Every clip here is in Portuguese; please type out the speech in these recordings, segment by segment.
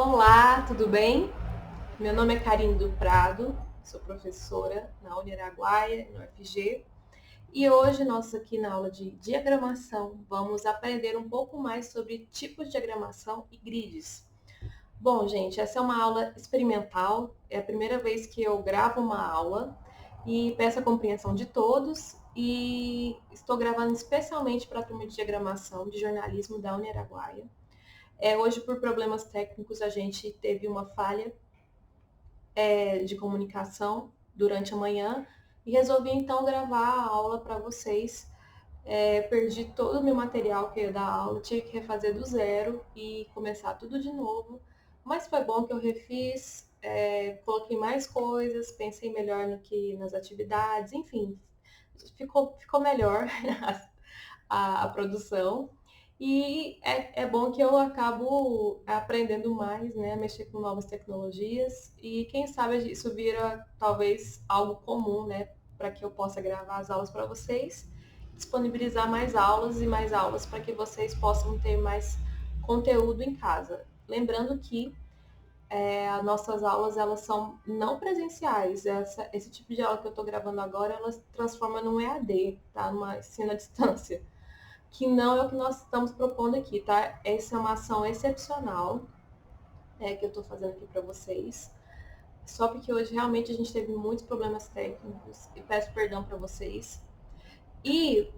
Olá, tudo bem? Meu nome é Karine do Prado, sou professora na Uniraguaia, no UFG, e hoje nós aqui na aula de diagramação vamos aprender um pouco mais sobre tipos de diagramação e grids. Bom, gente, essa é uma aula experimental, é a primeira vez que eu gravo uma aula e peço a compreensão de todos e estou gravando especialmente para a turma de diagramação de jornalismo da Uniraguaia. Hoje, por problemas técnicos, a gente teve uma falha de comunicação durante a manhã e resolvi então gravar a aula para vocês. Perdi todo o meu material que eu ia dar aula, tive que refazer do zero e começar tudo de novo, mas foi bom que eu refiz, coloquei mais coisas, pensei melhor no que nas atividades, enfim, ficou melhor a produção. E é bom que eu acabo aprendendo mais, né, mexer com novas tecnologias e quem sabe isso vira talvez algo comum, né, para que eu possa gravar as aulas para vocês, disponibilizar mais aulas para que vocês possam ter mais conteúdo em casa. Lembrando que as nossas aulas elas são não presenciais. Esse tipo de aula que eu estou gravando agora, ela se transforma num EAD, tá? Numa ensino à distância, que não é o que nós estamos propondo aqui, tá? Essa é uma ação excepcional que eu estou fazendo aqui para vocês. Só porque hoje realmente a gente teve muitos problemas técnicos e peço perdão para vocês. E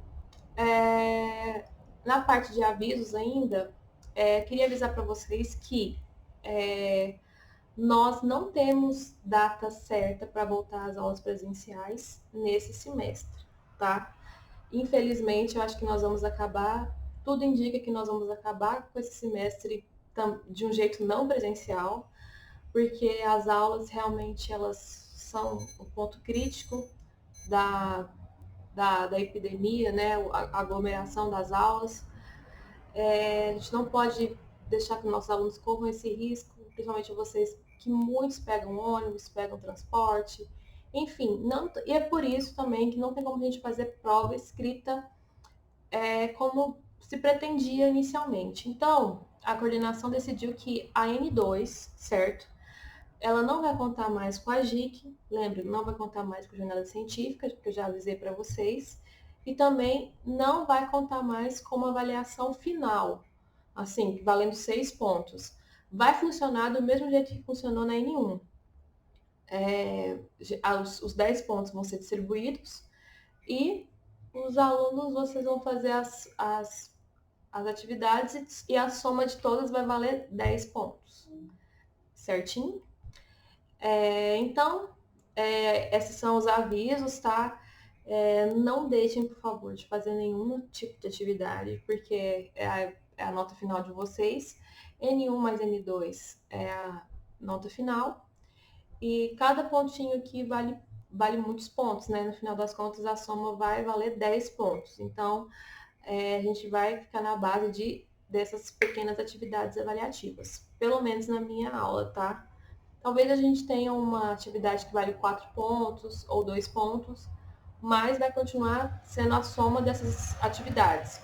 na parte de avisos ainda, queria avisar para vocês que nós não temos data certa para voltar às aulas presenciais nesse semestre, tá? Infelizmente, eu acho que nós vamos acabar, tudo indica que nós vamos acabar com esse semestre de um jeito não presencial, porque as aulas realmente elas são o ponto crítico da epidemia, né? A aglomeração das aulas. A gente não pode deixar que nossos alunos corram esse risco, principalmente vocês que muitos pegam ônibus, pegam transporte, enfim, e é por isso também que não tem como a gente fazer prova escrita como se pretendia inicialmente. Então, a coordenação decidiu que a N2, certo? Ela não vai contar mais com a JIC, lembre, não vai contar mais com a jornada científica, que eu já avisei para vocês, e também não vai contar mais com uma avaliação final, assim, valendo 6 pontos. Vai funcionar do mesmo jeito que funcionou na N1. Os 10 pontos vão ser distribuídos e os alunos, vocês vão fazer as atividades e a soma de todas vai valer 10 pontos. Certinho? Então, esses são os avisos, tá? Não deixem, por favor, de fazer nenhum tipo de atividade, porque é a nota final de vocês. N1 mais N2 é a nota final. E cada pontinho aqui vale muitos pontos, né? No final das contas, a soma vai valer 10 pontos. Então, a gente vai ficar na base dessas pequenas atividades avaliativas. Pelo menos na minha aula, tá? Talvez a gente tenha uma atividade que vale 4 pontos ou 2 pontos, mas vai continuar sendo a soma dessas atividades.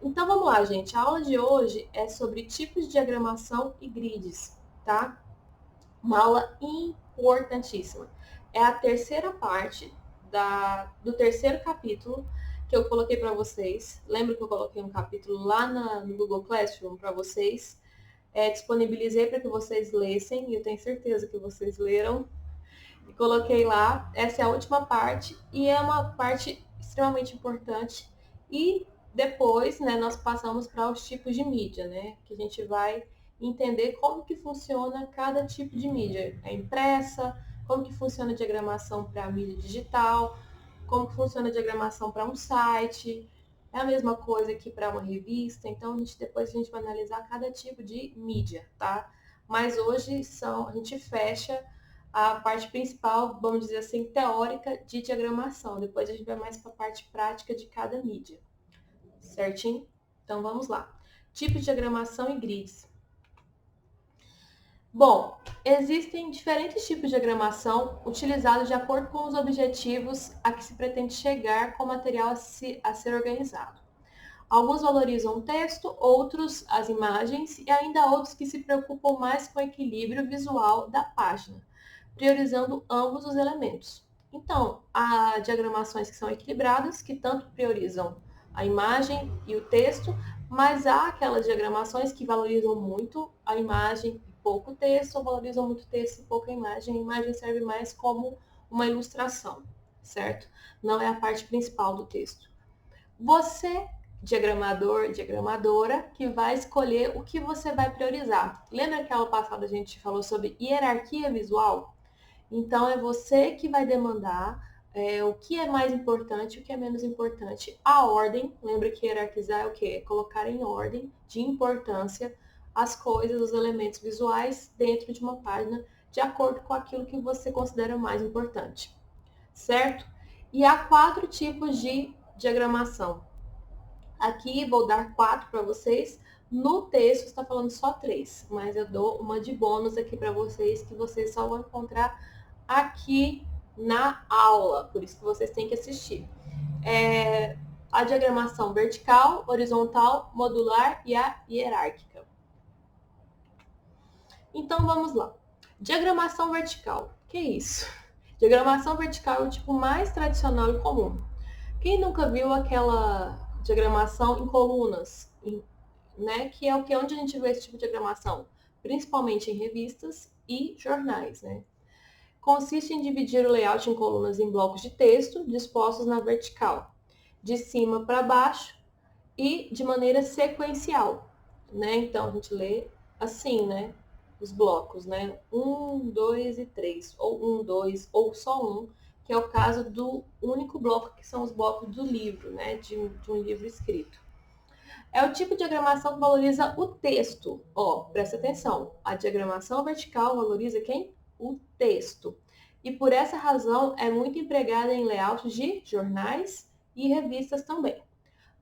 Então vamos lá, gente. A aula de hoje é sobre tipos de diagramação e grids, tá? Uma aula importantíssima. É a terceira parte do terceiro capítulo que eu coloquei para vocês. Lembra que eu coloquei um capítulo lá no Google Classroom para vocês? Disponibilizei para que vocês lessem, e eu tenho certeza que vocês leram. E coloquei lá, essa é a última parte, e é uma parte extremamente importante. E depois, né, nós passamos para os tipos de mídia, né, que a gente vai entender como que funciona cada tipo de mídia. A impressa, como que funciona a diagramação para a mídia digital, como que funciona a diagramação para um site, é a mesma coisa que para uma revista, então depois a gente vai analisar cada tipo de mídia, tá? Mas hoje a gente fecha a parte principal, vamos dizer assim, teórica de diagramação. Depois a gente vai mais para a parte prática de cada mídia. Certinho? Então vamos lá. Tipo de diagramação e grids. Bom, existem diferentes tipos de diagramação utilizados de acordo com os objetivos a que se pretende chegar com o material a ser organizado. Alguns valorizam o texto, outros as imagens e ainda outros que se preocupam mais com o equilíbrio visual da página, priorizando ambos os elementos. Então, há diagramações que são equilibradas, que tanto priorizam a imagem e o texto, mas há aquelas diagramações que valorizam muito a imagem e pouco texto, ou valorizam muito texto e pouca imagem. A imagem serve mais como uma ilustração, certo? Não é a parte principal do texto. Você, diagramador, diagramadora, que vai escolher o que você vai priorizar. Lembra que a aula passada a gente falou sobre hierarquia visual? Então, é você que vai demandar o que é mais importante e o que é menos importante. A ordem, lembra que hierarquizar é o quê? É colocar em ordem de importância as coisas, os elementos visuais dentro de uma página, de acordo com aquilo que você considera mais importante, certo? E há 4 tipos de diagramação. Aqui vou dar 4 para vocês. No texto está falando só 3, mas eu dou uma de bônus aqui para vocês, que vocês só vão encontrar aqui na aula, por isso que vocês têm que assistir. A diagramação vertical, horizontal, modular e a hierárquica. Então vamos lá. Diagramação vertical. O que é isso? Diagramação vertical é o tipo mais tradicional e comum. Quem nunca viu aquela diagramação em colunas, né? Que é o que onde a gente vê esse tipo de diagramação, principalmente em revistas e jornais, né? Consiste em dividir o layout em colunas em blocos de texto dispostos na vertical, de cima para baixo e de maneira sequencial, né? Então a gente lê assim, né? Os blocos, né? 1, 2 e 3, ou 1, 2, ou só um, que é o caso do único bloco, que são os blocos do livro, né? De um livro escrito. É o tipo de diagramação que valoriza o texto. Ó, presta atenção. A diagramação vertical valoriza quem? O texto. E por essa razão é muito empregada em layouts de jornais e revistas também.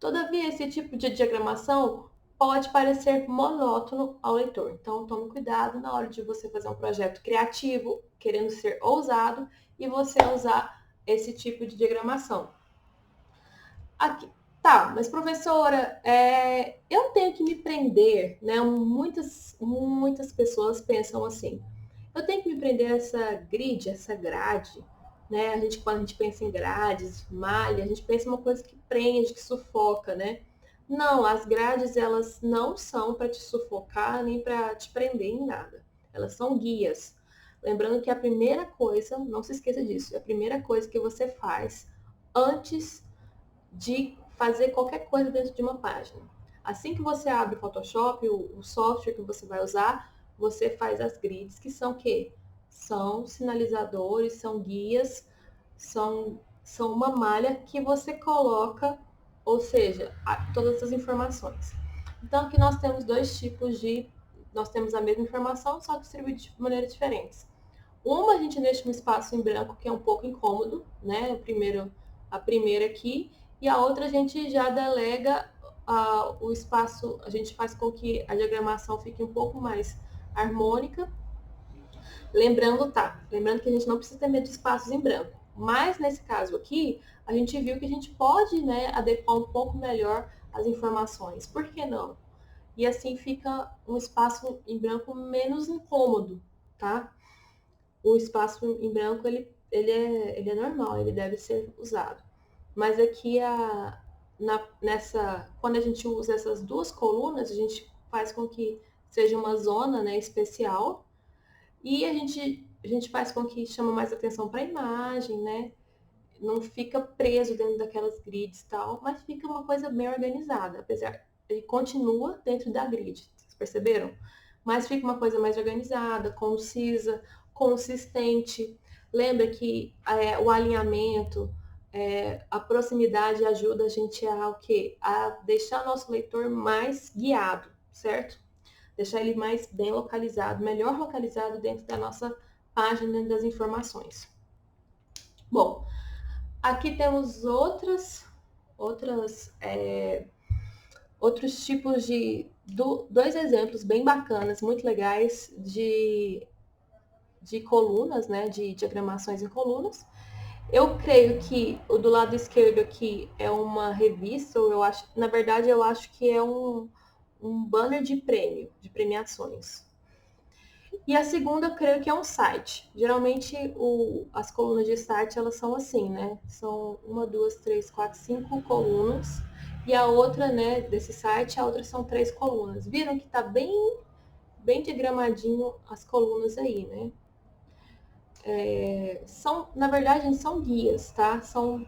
Todavia, esse tipo de diagramação pode parecer monótono ao leitor. Então, tome cuidado na hora de você fazer um projeto criativo, querendo ser ousado, e você usar esse tipo de diagramação. Aqui. Tá, mas professora, eu tenho que me prender, né? Muitas pessoas pensam assim. Eu tenho que me prender a essa grid, essa grade, né? Quando a gente pensa em grades, malha, a gente pensa em uma coisa que prende, que sufoca, né? Não, as grades, elas não são para te sufocar nem para te prender em nada. Elas são guias. Lembrando que a primeira coisa, não se esqueça disso, a primeira coisa que você faz antes de fazer qualquer coisa dentro de uma página. Assim que você abre o Photoshop, o software que você vai usar, você faz as grids, que são o quê? São sinalizadores, são guias, são uma malha que você coloca, ou seja, todas as informações. Então, aqui nós temos dois tipos nós temos a mesma informação, só distribuída de maneiras diferentes. Uma a gente deixa um espaço em branco, que é um pouco incômodo, né? A primeira aqui, e a outra a gente já delega o espaço, a gente faz com que a diagramação fique um pouco mais harmônica. Lembrando que a gente não precisa ter medo de espaços em branco. Mas nesse caso aqui, a gente viu que a gente pode, né, adequar um pouco melhor as informações. Por que não? E assim fica um espaço em branco menos incômodo, tá? O espaço em branco, ele é normal, ele deve ser usado. Mas aqui, quando a gente usa essas duas colunas, a gente faz com que seja uma zona, né, especial, e a gente faz com que chama mais atenção para a imagem, né? Não fica preso dentro daquelas grids e tal, mas fica uma coisa bem organizada, apesar ele continua dentro da grid, vocês perceberam? Mas fica uma coisa mais organizada, concisa, consistente. Lembra que o alinhamento, a proximidade ajuda a gente a o quê? A deixar o nosso leitor mais guiado, certo? Deixar ele mais bem localizado, melhor localizado dentro da nossa página, dentro das informações. Bom, aqui temos outros tipos dois exemplos bem bacanas, muito legais de colunas, né, de diagramações em colunas. Eu creio que o do lado esquerdo aqui é uma revista, ou eu acho, na verdade eu acho que é um banner de prêmio, de premiações. E a segunda eu creio que é um site. Geralmente as colunas de site elas são assim, né? São uma, duas, três, quatro, cinco colunas. E a outra, né, desse site, a outra são 3 colunas. Viram que tá bem diagramadinho as colunas aí, né? Na verdade, são guias, tá? São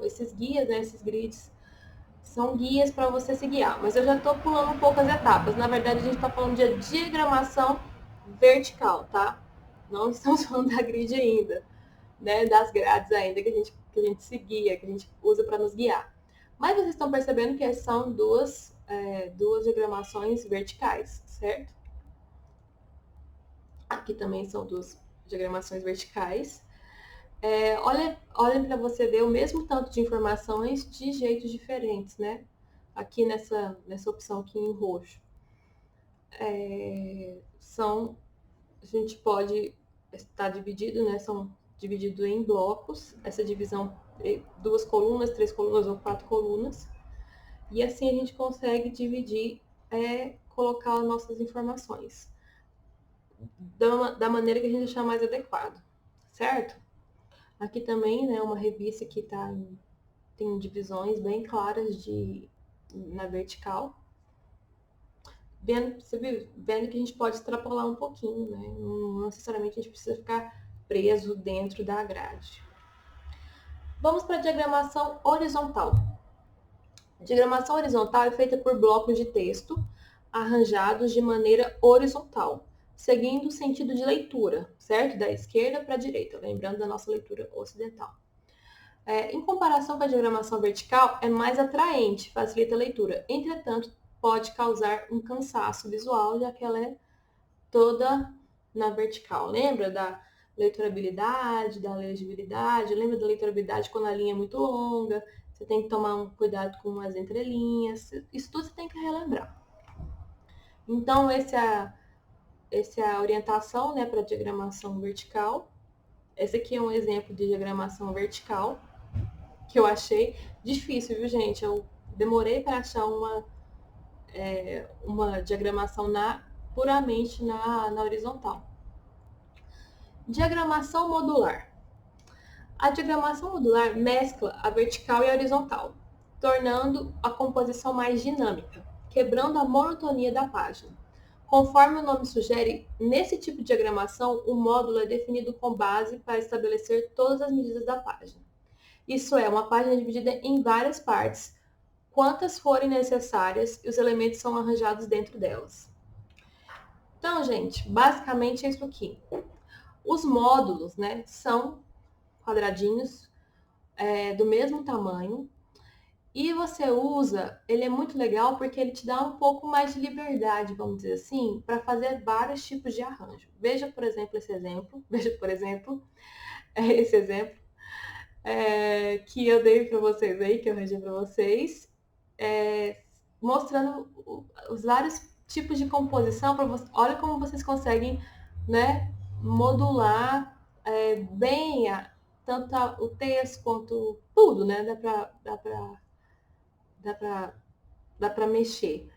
esses guias, né, esses grids, são guias para você se guiar. Mas eu já estou pulando um pouco as etapas. Na verdade, a gente está falando de diagramação vertical, tá? Não estamos falando da grid ainda, né? Das grades ainda que a gente se guia, que a gente usa para nos guiar. Mas vocês estão percebendo que são duas diagramações verticais, certo? Aqui também são duas diagramações verticais. Olha para você ver o mesmo tanto de informações de jeitos diferentes, né? Aqui nessa opção aqui em roxo. A gente pode estar dividido, né? São divididos em blocos, essa divisão, 2 colunas, 3 colunas ou 4 colunas. E assim a gente consegue dividir, colocar as nossas informações da maneira que a gente achar mais adequado, certo? Aqui também, né, uma revista que tem divisões bem claras na vertical. Vendo que a gente pode extrapolar um pouquinho, né? Não necessariamente a gente precisa ficar preso dentro da grade. Vamos para a diagramação horizontal. A diagramação horizontal é feita por blocos de texto arranjados de maneira horizontal, seguindo o sentido de leitura, certo? Da esquerda para a direita, lembrando da nossa leitura ocidental. Em comparação com a diagramação vertical, é mais atraente, facilita a leitura. Entretanto, pode causar um cansaço visual, já que ela é toda na vertical. Lembra da leitorabilidade, da legibilidade? Lembra da leitorabilidade quando a linha é muito longa? Você tem que tomar um cuidado com as entrelinhas. Isso tudo você tem que relembrar. Então, essa é a orientação, né, para a diagramação vertical. Esse aqui é um exemplo de diagramação vertical que eu achei difícil, viu, gente? Eu demorei para achar uma diagramação puramente na horizontal. Diagramação modular. A diagramação modular mescla a vertical e a horizontal, tornando a composição mais dinâmica, quebrando a monotonia da página. Conforme o nome sugere, nesse tipo de diagramação, o módulo é definido com base para estabelecer todas as medidas da página. Isso é, uma página dividida em várias partes, quantas forem necessárias, e os elementos são arranjados dentro delas. Então, gente, basicamente é isso aqui. Os módulos, né, são quadradinhos do mesmo tamanho, e você usa, ele é muito legal porque ele te dá um pouco mais de liberdade, vamos dizer assim, para fazer vários tipos de arranjo. Veja, por exemplo, esse exemplo. Veja, por exemplo, esse exemplo que eu dei para vocês aí, que eu arranjei para vocês, mostrando os vários tipos de composição. Olha como vocês conseguem, né, modular bem tanto o texto quanto tudo, né? Dá pra mexer.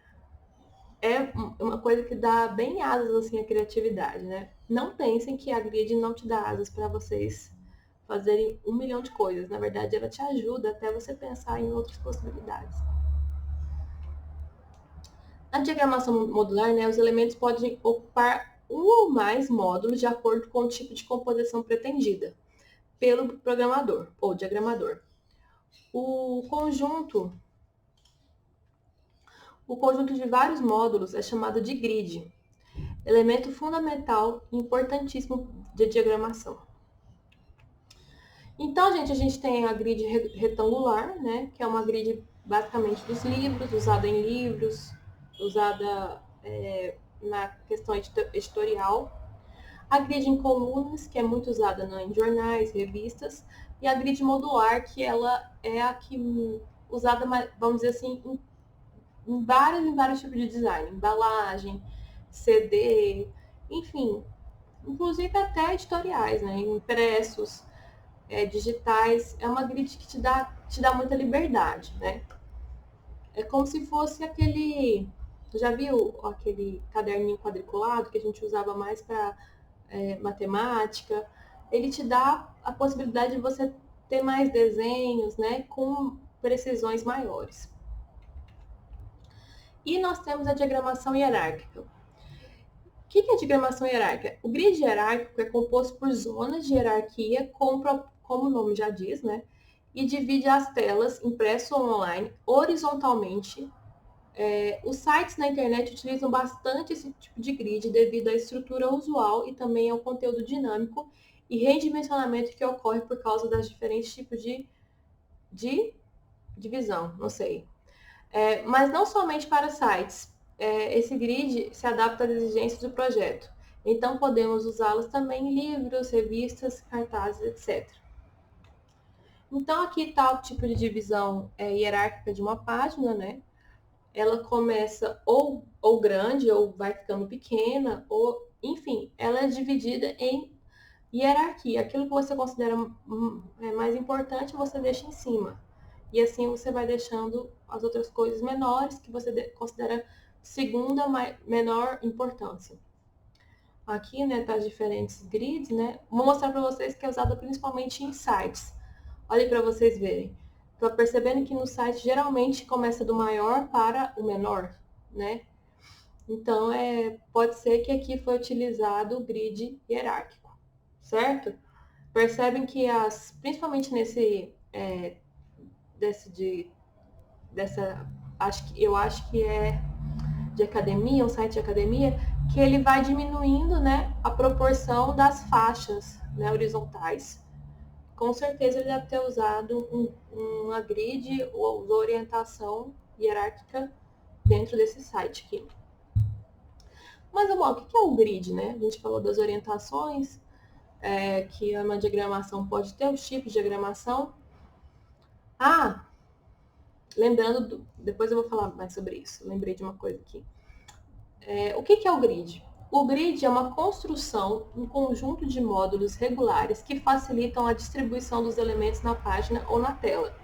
É uma coisa que dá bem asas assim à criatividade, né? Não pensem que a grid não te dá asas para vocês fazerem 1 milhão de coisas. Na verdade, ela te ajuda até você pensar em outras possibilidades. Na diagramação modular, né, os elementos podem ocupar um ou mais módulos de acordo com o tipo de composição pretendida pelo programador ou diagramador. O conjunto de vários módulos é chamado de grid, elemento fundamental e importantíssimo de diagramação. Então, gente, a gente tem a grid retangular, né, que é uma grid basicamente dos livros, usada em livros, usada na questão editorial. A grid em colunas, que é muito usada em jornais, revistas, e a grid modular, que ela é a que usada, vamos dizer assim, em vários tipos de design, embalagem, CD, enfim, inclusive até editoriais, né, impressos, digitais. É uma grid que te dá muita liberdade, né? É como se fosse aquele... Já viu aquele caderninho quadriculado que a gente usava mais para matemática? Ele te dá a possibilidade de você ter mais desenhos, né, com precisões maiores. E nós temos a diagramação hierárquica. O que é a diagramação hierárquica? O grid hierárquico é composto por zonas de hierarquia, como o nome já diz, né? E divide as telas, impresso ou online, horizontalmente. Os sites na internet utilizam bastante esse tipo de grid devido à estrutura usual e também ao conteúdo dinâmico e redimensionamento que ocorre por causa das diferentes tipos de divisão, não sei. Mas não somente para sites. Esse grid se adapta às exigências do projeto. Então, podemos usá-los também em livros, revistas, cartazes, etc. Então, aqui está o tipo de divisão hierárquica de uma página, né? Ela começa ou grande, ou vai ficando pequena, ou, enfim, ela é dividida em hierarquia. Aquilo que você considera mais importante, você deixa em cima. E assim você vai deixando as outras coisas menores, que você considera segunda menor importância. Aqui, né, tá as diferentes grids, né? Vou mostrar para vocês que é usada principalmente em sites. Olhem para vocês verem. Tô percebendo que no site geralmente começa do maior para o menor, né? Então, pode ser que aqui foi utilizado o grid hierárquico, certo? Percebem que principalmente eu acho que é de academia, um site de academia, que ele vai diminuindo, né, a proporção das faixas, né, horizontais. Com certeza ele deve ter usado uma grid ou orientação hierárquica dentro desse site aqui. Mas, amor, o que é o grid, né? A gente falou das orientações, que uma diagramação pode ter, os tipos de diagramação. Lembrando, depois eu vou falar mais sobre isso, lembrei de uma coisa aqui. O que é o grid? O grid é uma construção, um conjunto de módulos regulares que facilitam a distribuição dos elementos na página ou na tela.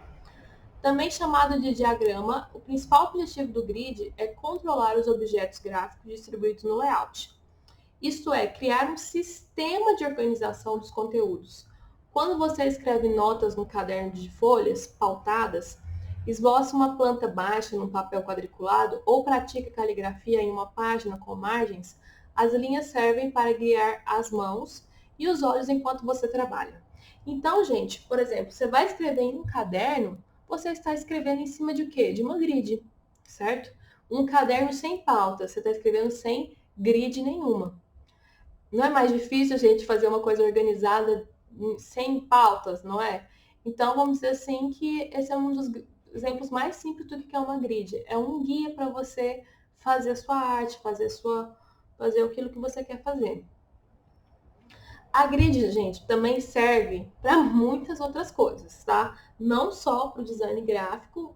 Também chamado de diagrama, o principal objetivo do grid é controlar os objetos gráficos distribuídos no layout. Isto é, criar um sistema de organização dos conteúdos. Quando você escreve notas no caderno de folhas pautadas, esboça uma planta baixa num papel quadriculado ou pratica caligrafia em uma página com margens, as linhas servem para guiar as mãos e os olhos enquanto você trabalha. Então, gente, por exemplo, você vai escrever em um caderno, você está escrevendo em cima de o quê? De uma grid, certo? Um caderno sem pauta, você está escrevendo sem grid nenhuma. Não é mais difícil a gente fazer uma coisa organizada sem pautas, não é? Então, vamos dizer assim que esse é um dos exemplos mais simples do que é uma grid. É um guia para você fazer a sua arte, fazer aquilo que você quer fazer. A grid, gente, também serve para muitas outras coisas, tá? Não só para o design gráfico,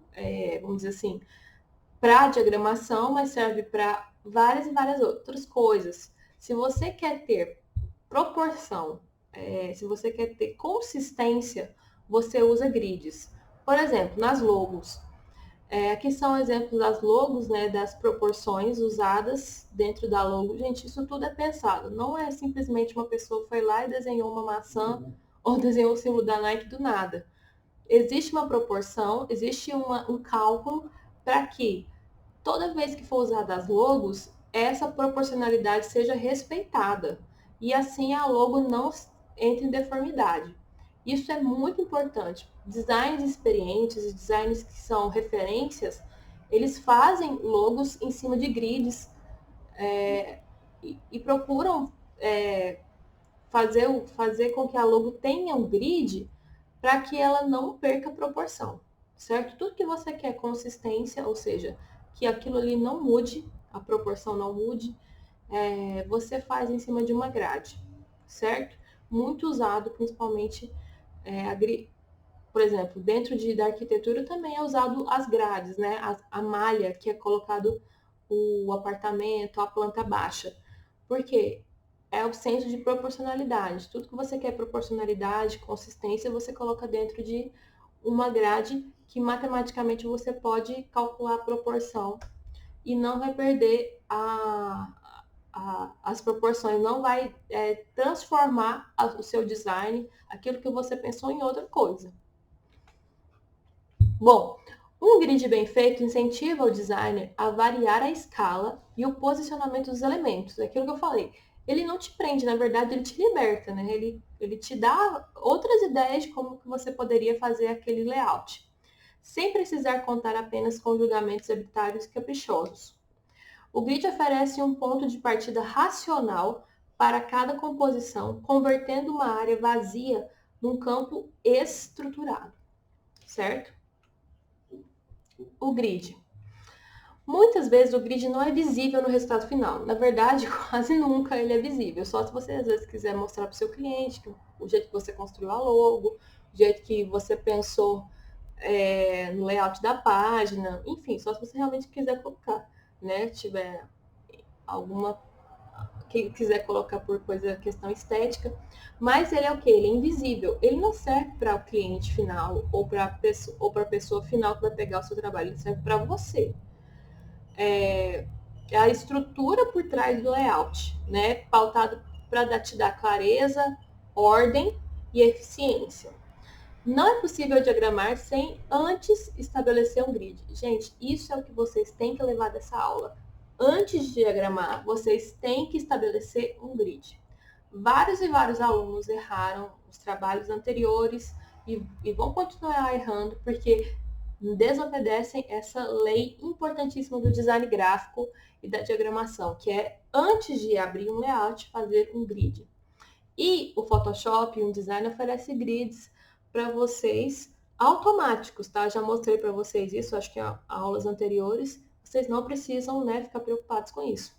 vamos dizer assim, para diagramação, mas serve para várias e várias outras coisas. Se você quer ter proporção, se você quer ter consistência, você usa grids. Por exemplo, nas logos. Aqui são exemplos das logos, né, das proporções usadas dentro da logo. Gente, isso tudo é pensado. Não é simplesmente uma pessoa foi lá e desenhou uma maçã ou desenhou o símbolo da Nike do nada. Existe uma proporção, existe um cálculo para que toda vez que for usada as logos, essa proporcionalidade seja respeitada e assim a logo não entre em deformidade. Isso é muito importante. Designs experientes e designers que são referências, eles fazem logos em cima de grids e procuram fazer com que a logo tenha um grid para que ela não perca proporção, certo? Tudo que você quer consistência, ou seja, que aquilo ali não mude, a proporção não mude, você faz em cima de uma grade, certo? Muito usado, principalmente, por exemplo, dentro da arquitetura também é usado as grades, né? A malha que é colocado o apartamento, a planta baixa. Por quê? é o senso de proporcionalidade. Tudo que você quer proporcionalidade, consistência, você coloca dentro de uma grade que matematicamente você pode calcular a proporção e não vai perder as proporções, não vai transformar o seu design, aquilo que você pensou, em outra coisa. Bom, um grid bem feito incentiva o designer a variar a escala e o posicionamento dos elementos. É aquilo que eu falei. Ele não te prende, na verdade, ele te liberta, né? Ele te dá outras ideias de como que você poderia fazer aquele layout, sem precisar contar apenas com julgamentos arbitrários e caprichosos. O grid oferece um ponto de partida racional para cada composição, convertendo uma área vazia num campo estruturado, certo? O grid. Muitas vezes o grid não é visível no resultado final. Na verdade, quase nunca ele é visível. Só se você às vezes quiser mostrar para o seu cliente o jeito que você construiu a logo, o jeito que você pensou no layout da página, enfim, só se você realmente quiser colocar, né? Tiver alguma que quiser colocar por questão estética, mas ele é o que? Ele é invisível. Ele não serve para o cliente final ou para a pessoa final que vai pegar o seu trabalho. Ele serve para você. É a estrutura por trás do layout, né? Pautado para te dar clareza, ordem e eficiência. Não é possível diagramar sem antes estabelecer um grid. Gente, isso é o que vocês têm que levar dessa aula. Antes de diagramar, vocês têm que estabelecer um grid. Vários e vários alunos erraram os trabalhos anteriores e vão continuar errando porque desobedecem essa lei importantíssima do design gráfico e da diagramação, que é, antes de abrir um layout, fazer um grid. E o Photoshop, um design, oferece grids para vocês automáticos, tá? Já mostrei para vocês isso, acho que em aulas anteriores. Vocês não precisam, né, ficar preocupados com isso.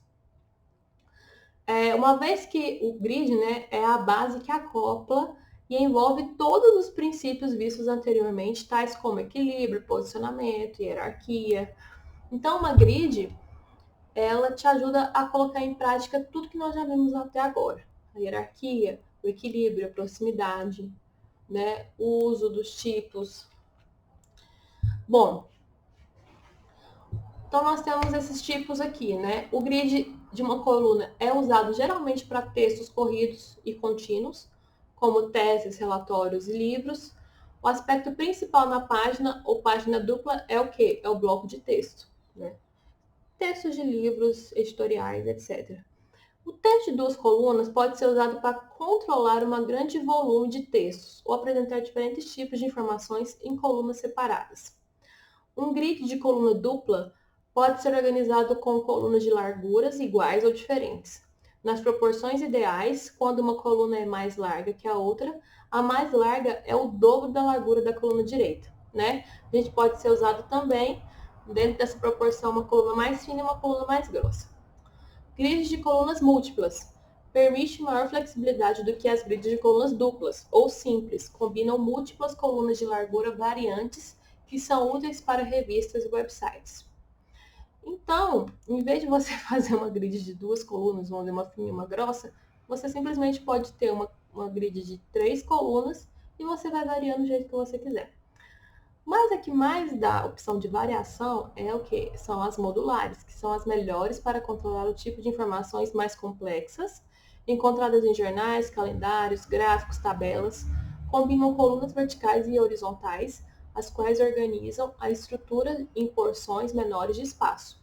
Uma vez que o grid, né, é a base que acopla e envolve todos os princípios vistos anteriormente, tais como equilíbrio, posicionamento, hierarquia. Então, uma grid, ela te ajuda a colocar em prática tudo que nós já vimos até agora. A hierarquia, o equilíbrio, a proximidade, né, o uso dos tipos. Bom, então nós temos esses tipos aqui, né? O grid de uma coluna é usado geralmente para textos corridos e contínuos, como teses, relatórios e livros. O aspecto principal na página ou página dupla é o quê? É o bloco de texto, né? Textos de livros, editoriais, etc. O texto de duas colunas pode ser usado para controlar um grande volume de textos ou apresentar diferentes tipos de informações em colunas separadas. Um grid de coluna dupla pode ser organizado com colunas de larguras iguais ou diferentes. Nas proporções ideais, quando uma coluna é mais larga que a outra, a mais larga é o dobro da largura da coluna direita, né? A gente pode ser usado também, dentro dessa proporção, uma coluna mais fina e uma coluna mais grossa. Grids de colunas múltiplas. Permite maior flexibilidade do que as grids de colunas duplas ou simples. Combinam múltiplas colunas de largura variantes que são úteis para revistas e websites. Então, em vez de você fazer uma grid de duas colunas, uma fina e uma grossa, você simplesmente pode ter uma grid de 3 colunas e você vai variando do jeito que você quiser. Mas a que mais dá opção de variação é o que? São as modulares, que são as melhores para controlar o tipo de informações mais complexas, encontradas em jornais, calendários, gráficos, tabelas, combinam colunas verticais e horizontais, as quais organizam a estrutura em porções menores de espaço.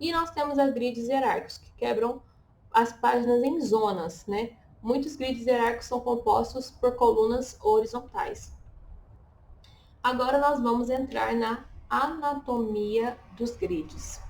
E nós temos as grids hierárquicos, que quebram as páginas em zonas, né? Muitos grids hierárquicos são compostos por colunas horizontais. Agora nós vamos entrar na anatomia dos grids.